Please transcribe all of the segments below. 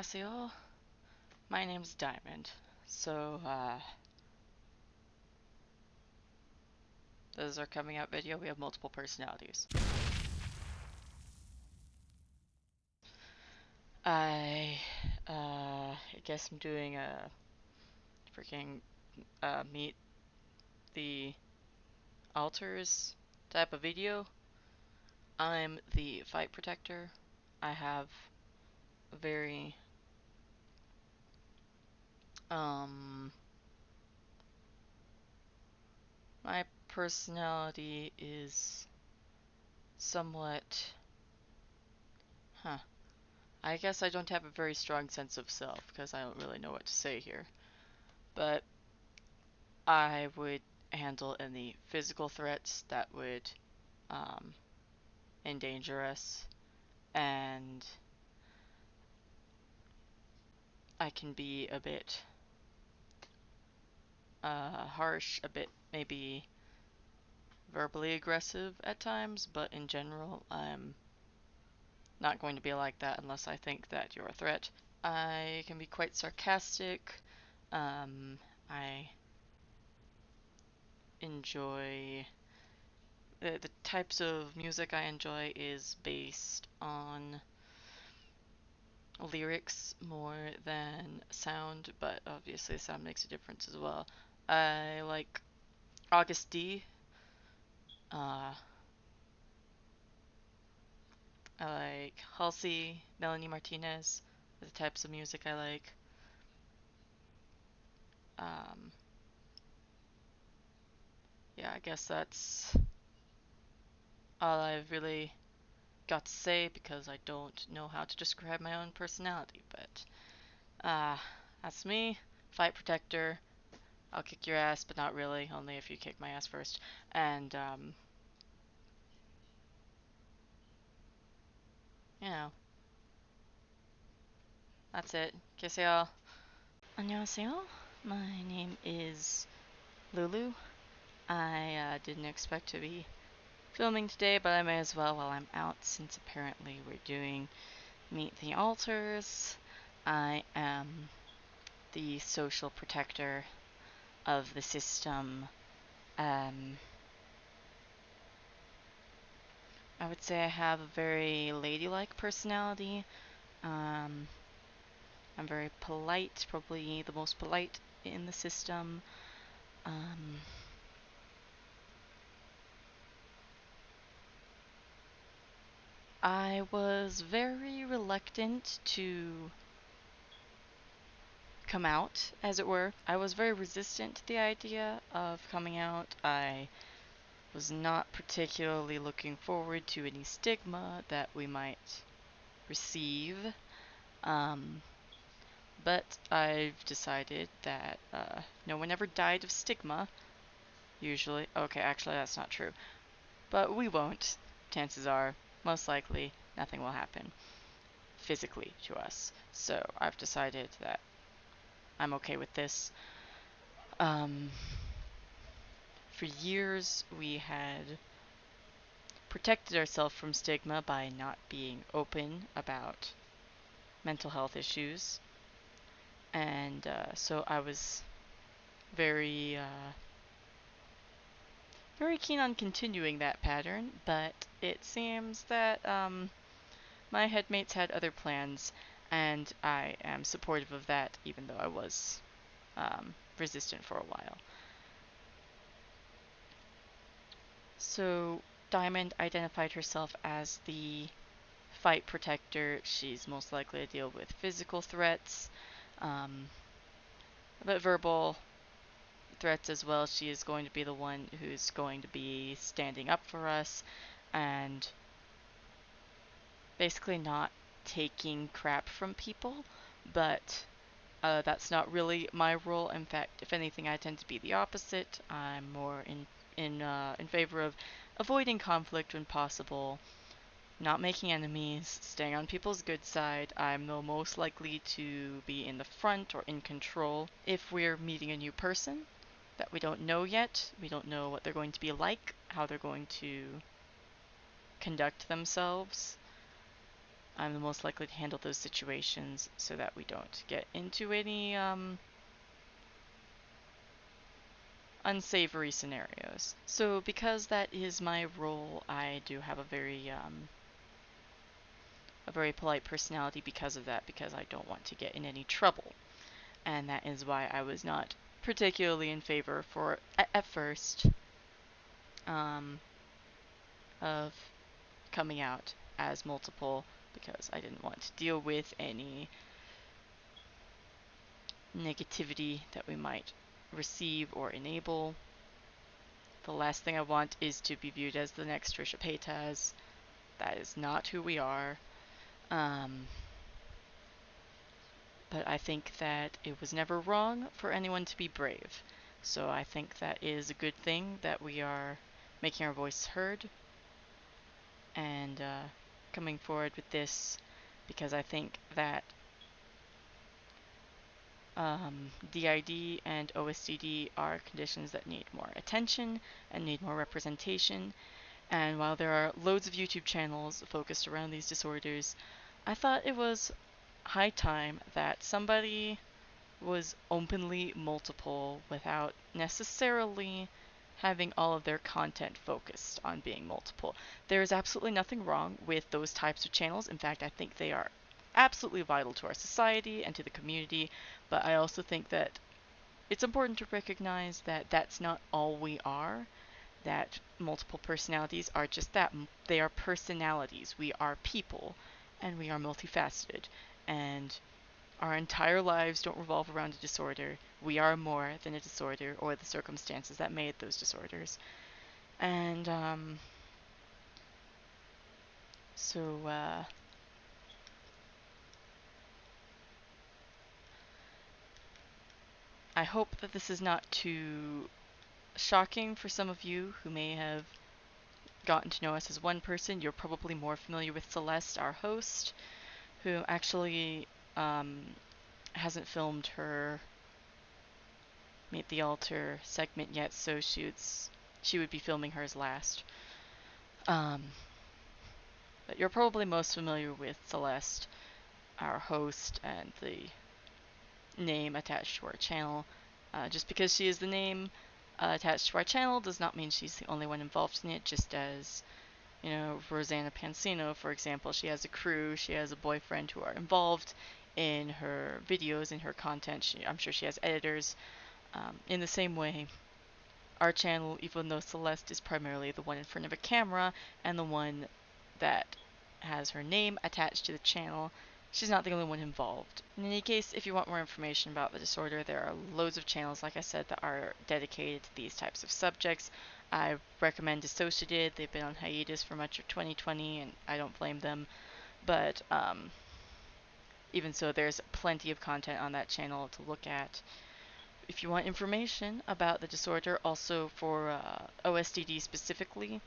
Annyeonghaseyo. My name's Diamond. So, this is our coming out video. We have multiple personalities. I, I guess I'm doing a freaking, meet the alters type of video. I'm the fight protector. I have a very, my personality is somewhat, I guess I don't have a very strong sense of self because I don't really know what to say here. But I would handle any physical threats that would um, endanger us, and I can be a bit harsh, a bit maybe verbally aggressive at times, but in general, I'm not going to be like that unless I think that you're a threat. I can be quite sarcastic. I enjoy the types of music I enjoy is based on lyrics more than sound, but obviously sound makes a difference as well. I like August D. Uh, I like Halsey, Melanie Martinez, are the types of music I like. Um, yeah, I guess that's all I've really got to say because I don't know how to describe my own personality, but uh, that's me, fight protector. I'll kick your ass, but not really, only if you kick my ass first. And, you know, that's it. Kisseyo. 안녕하세요. My name is Lulu. I didn't expect to be filming today, but I may as well while I'm out since apparently we're doing Meet the Alters. I am the social protector of the system. I would say I have a very ladylike personality. Um, I'm very polite, probably the most polite in the system. I was very reluctant to come out, as it were. I was very resistant to the idea of coming out. I was not particularly looking forward to any stigma that we might receive. But I've decided that no one ever died of stigma, usually. Okay, actually, that's not true. But we won't. Chances are, most likely, nothing will happen physically to us. So I've decided that I'm okay with this. For years, we had protected ourselves from stigma by not being open about mental health issues. And so I was very, very keen on continuing that pattern, but it seems that my headmates had other plans, and I am supportive of that, even though I was resistant for a while. So Diamond identified herself as the fight protector. She's most likely to deal with physical threats, but verbal threats as well. She is going to be the one who's going to be standing up for us and basically not taking crap from people, but that's not really my role. In fact, if anything, I tend to be the opposite. I'm more in favor of avoiding conflict when possible, not making enemies, staying on people's good side. I'm the most likely to be in the front or in control if we're meeting a new person that we don't know yet. We don't know what they're going to be like, how they're going to conduct themselves. I'm the most likely to handle those situations so that we don't get into any unsavory scenarios. So because that is my role, I do have a very polite personality because of that, because I don't want to get in any trouble. And that is why I was not particularly in favor for at first um, of coming out as multiple, because I didn't want to deal with any negativity that we might receive or enable. The last thing I want is to be viewed as the next Trisha Paytas. That is not who we are. Um, but I think that it was never wrong for anyone to be brave. So I think that is a good thing that we are making our voice heard and coming forward with this, because I think that DID and OSDD are conditions that need more attention and need more representation. And while there are loads of YouTube channels focused around these disorders, I thought it was high time that somebody was openly multiple without necessarily having all of their content focused on being multiple. There is absolutely nothing wrong with those types of channels. In fact, I think they are absolutely vital to our society and to the community, but I also think that it's important to recognize that that's not all we are, that multiple personalities are just that. They are personalities. We are people, and we are multifaceted. And our entire lives don't revolve around a disorder. We are more than a disorder or the circumstances that made those disorders. And so I hope that this is not too shocking for some of you who may have gotten to know us as one person. You're probably more familiar with Celeste, our host, who actually hasn't filmed her Meet the Altar segment yet, so she would be filming hers last. Um, but you're probably most familiar with Celeste, our host, and the name attached to our channel. Just because she is the name attached to our channel does not mean she's the only one involved in it, just as, Rosanna Pansino, for example, she has a crew, she has a boyfriend who are involved in her videos, in her content. I'm sure she has editors. In the same way, our channel, even though Celeste is primarily the one in front of a camera and the one that has her name attached to the channel, she's not the only one involved. In any case, if you want more information about the disorder, there are loads of channels, like I said, that are dedicated to these types of subjects. I recommend Dissociated. They've been on hiatus for much of 2020, and I don't blame them. But even so, there's plenty of content on that channel to look at. If you want information about the disorder, also for OSDD specifically,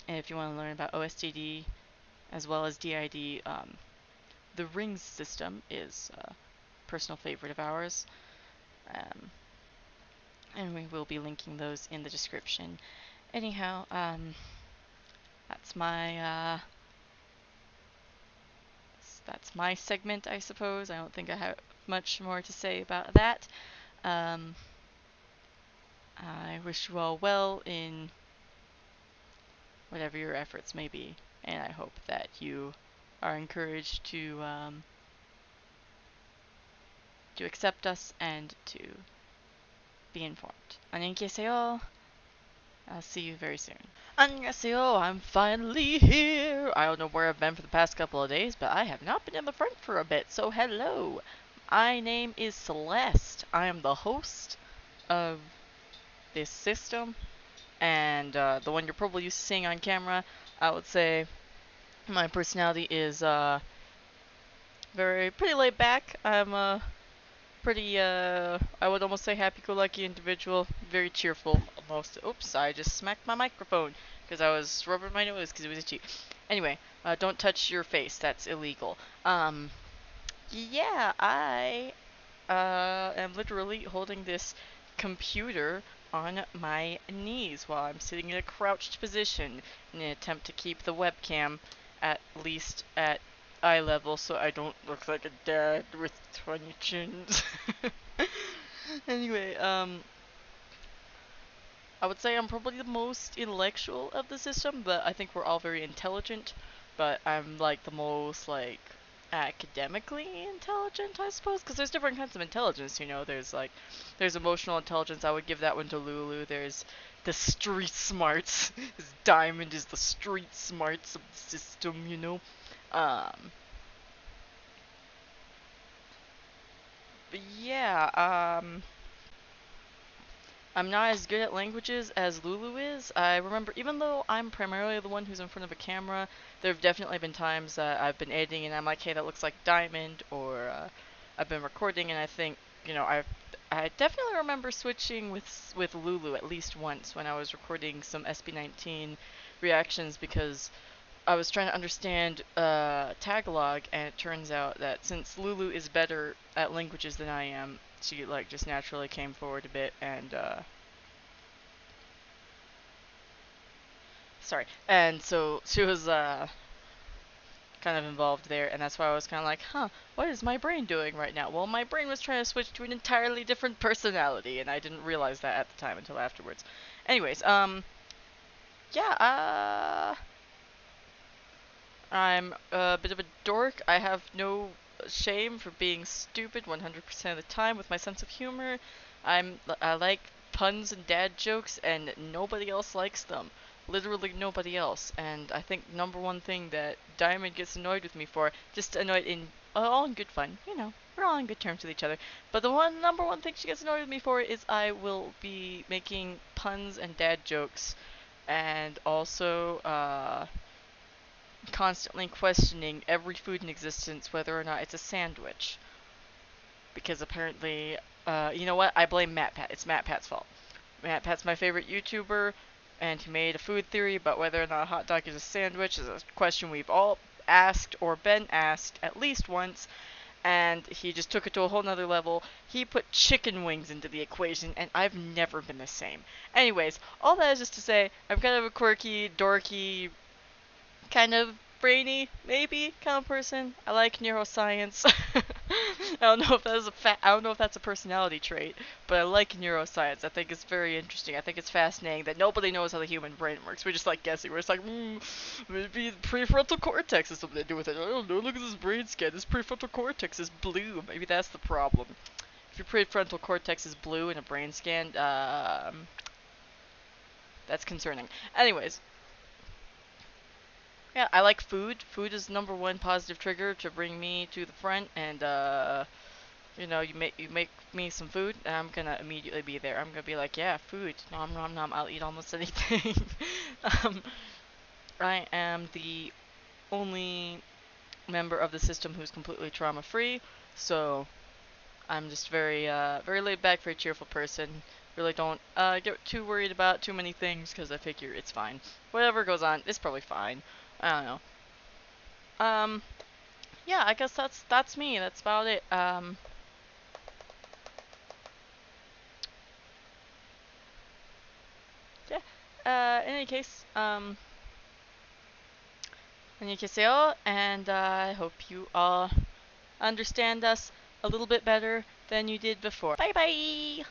and if you want to learn about OSDD as well as DID, the rings system is a personal favorite of ours, um, and we will be linking those in the description. Anyhow, that's that's my segment, I suppose. I don't think I have much more to say about that. Um, I wish you all well in whatever your efforts may be, and I hope that you are encouraged to accept us and to be informed. 안녕히 I'll see you very soon. 안녕하세요, I'm finally here. I don't know where I've been for the past couple of days, but I have not been in the front for a bit, so hello. My name is Celeste. I am the host of this system, and the one you're probably used to seeing on camera. I would say my personality is pretty laid back. I'm a pretty I would almost say happy-go-lucky individual, very cheerful almost. Oops, I just smacked my microphone because I was rubbing my nose because it was itchy. Anyway, don't touch your face. That's illegal. Yeah, I am literally holding this computer on my knees while I'm sitting in a crouched position in an attempt to keep the webcam at least at eye level so I don't look like a dad with 20 chins. Anyway, I would say I'm probably the most intellectual of the system, but I think we're all very intelligent. But I'm like the most like academically intelligent, I suppose, because there's different kinds of intelligence. There's emotional intelligence. I would give that one to Lulu. There's the street smarts. Diamond is the street smarts of the system. Um, but yeah, I'm not as good at languages as Lulu is. I remember, even though I'm primarily the one who's in front of a camera, there have definitely been times that I've been editing and I'm like, hey, that looks like Diamond, or I've been recording and I think, I definitely remember switching with Lulu at least once when I was recording some SB19 reactions because I was trying to understand Tagalog, and it turns out that since Lulu is better at languages than I am, she like just naturally came forward a bit and sorry. And so she was kind of involved there, and that's why I was kind of like, huh, what is my brain doing right now? Well, my brain was trying to switch to an entirely different personality, and I didn't realize that at the time until afterwards. Anyways, yeah, I'm a bit of a dork. I have no shame for being stupid 100% of the time with my sense of humor. I like puns and dad jokes, and nobody else likes them. Literally nobody else. And I think number one thing that Diamond gets annoyed with me for, just annoyed in all in good fun, we're all on good terms with each other. But the number one thing she gets annoyed with me for is I will be making puns and dad jokes, and also constantly questioning every food in existence whether or not it's a sandwich. Because apparently, you know what? I blame MatPat. It's MatPat's fault. MatPat's my favorite YouTuber, and he made a food theory about whether or not a hot dog is a sandwich. Is a question we've all asked or been asked at least once, and he just took it to a whole nother level. He put chicken wings into the equation, and I've never been the same. Anyways, all that is just to say, I'm kind of a quirky, dorky, kind of brainy, maybe kind of person. I like neuroscience. I don't know if that is I don't know if that's a personality trait, but I like neuroscience. I think it's very interesting. I think it's fascinating that nobody knows how the human brain works. We just like guessing. We're just like, maybe the prefrontal cortex has something to do with it. I don't know. Look at this brain scan. This prefrontal cortex is blue. Maybe that's the problem. If your prefrontal cortex is blue in a brain scan, that's concerning. Anyways, yeah, I like food. Food is number one positive trigger to bring me to the front, and you make me some food, and I'm gonna immediately be there. I'm gonna be like, yeah, food, nom nom nom. I'll eat almost anything. um, I am the only member of the system who's completely trauma free, so I'm just very laid back, very cheerful person. Really don't get too worried about too many things because I figure it's fine. Whatever goes on, it's probably fine. I don't know. Yeah, I guess that's me. That's about it. Yeah. In any case, 안녕히 and I hope you all understand us a little bit better than you did before. Bye bye.